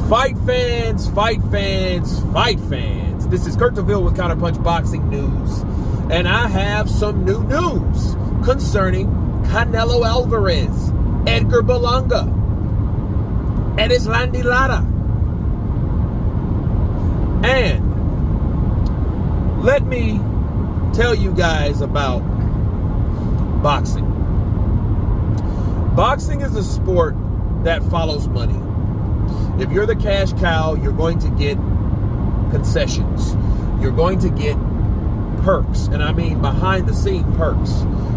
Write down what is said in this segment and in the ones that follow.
Fight fans, fight fans, fight fans. This is Kurt DeVille with Counterpunch Boxing News. And I have some new news concerning Canelo Alvarez, Edgar Berlanga, Erislandy Lara. And let me tell you guys about boxing. Boxing is a sport that follows money. If you're the cash cow, you're going to get concessions. You're going to get perks. And I mean behind the scene perks.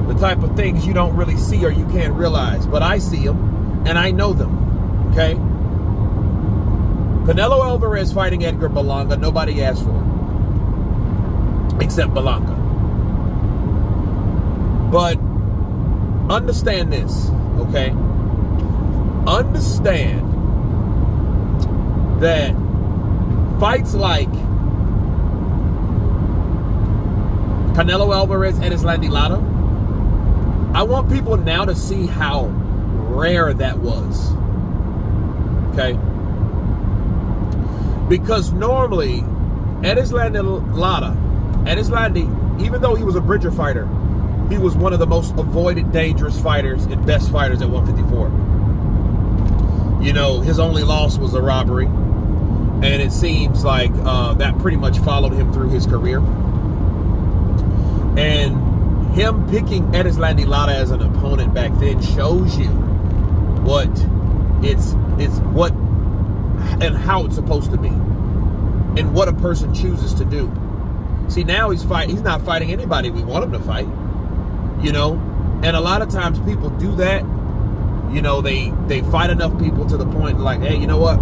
The type of things you don't really see or you can't realize. But I see them and I know them. Okay? Canelo Alvarez fighting Edgar Berlanga. Nobody asked for it. Except Berlanga. But understand this. Okay? Understand that fights like Canelo Alvarez and Erislandy Lara, I want people now to see how rare that was. Okay? Because normally, Erislandy Lara, even though he was a bridger fighter, he was one of the most avoided, dangerous fighters and best fighters at 154. You know, his only loss was a robbery. And it seems like that pretty much followed him through his career. And him picking Erislandy Lara as an opponent back then shows you what it's what and how it's supposed to be, and what a person chooses to do. See, now he's not fighting anybody we want him to fight. You know, and a lot of times people do that. You know, they fight enough people to the point like, hey, you know what?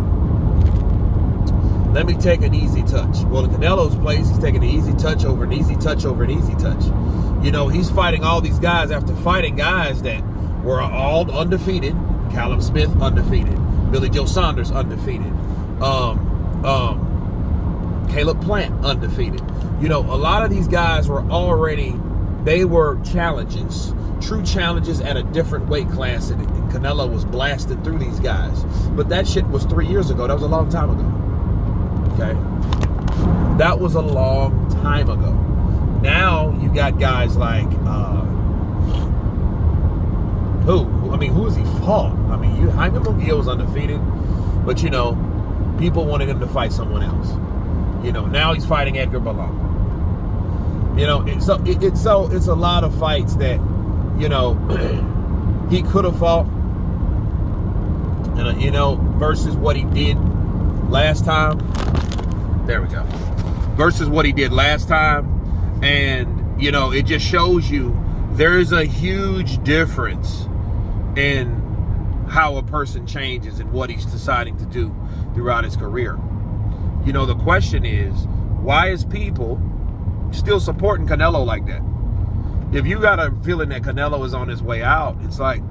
Let me take an easy touch. Well, in Canelo's place, he's taking an easy touch over an easy touch over an easy touch. You know, he's fighting all these guys after fighting guys that were all undefeated. Callum Smith, undefeated. Billy Joe Saunders, undefeated. Caleb Plant, undefeated. You know, a lot of these guys were already, they were challenges. True challenges at a different weight class. And Canelo was blasting through these guys. But that shit was 3 years ago. That was a long time ago. Okay, that was a long time ago. Now you got guys like who has he fought? I mean, Jaime Munguia was undefeated, but you know, people wanted him to fight someone else. You know, now he's fighting Edgar Berlanga. You know, it's a lot of fights that, you know, he could have fought, and you know, versus what he did last time. There we go. Versus what he did last time. And, you know, it just shows you there's a huge difference in how a person changes and what he's deciding to do throughout his career. You know, the question is, why is people still supporting Canelo like that? If you got a feeling that Canelo is on his way out, it's like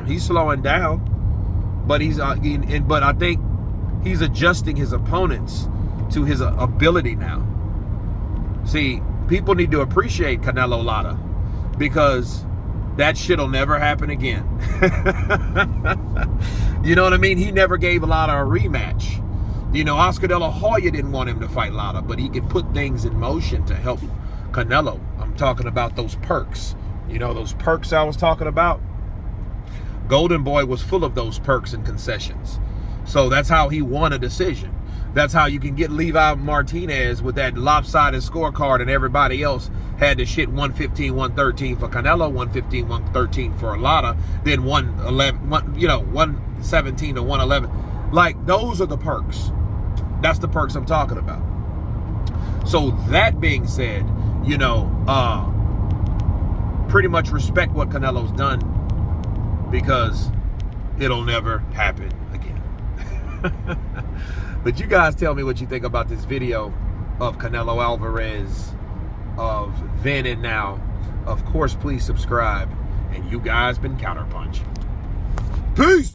he's slowing down, but but I think he's adjusting his opponents to his ability now. See, people need to appreciate Canelo Lara, because that shit'll never happen again. You know what I mean? He never gave Lara a rematch. You know, Oscar De La Hoya didn't want him to fight Lara, but he could put things in motion to help Canelo. I'm talking about those perks. You know, those perks I was talking about? Golden Boy was full of those perks and concessions. So that's how he won a decision. That's how you can get Levi Martinez with that lopsided scorecard, and everybody else had the shit 115, 113 for Canelo, 115, 113 for Lara, then 117 to 111. Like, those are the perks. That's the perks I'm talking about. So that being said, you know, pretty much respect what Canelo's done, because it'll never happen again. But you guys tell me what you think about this video of Canelo Alvarez, of then and now. Of course, please subscribe. And you guys been Counterpunch. Peace!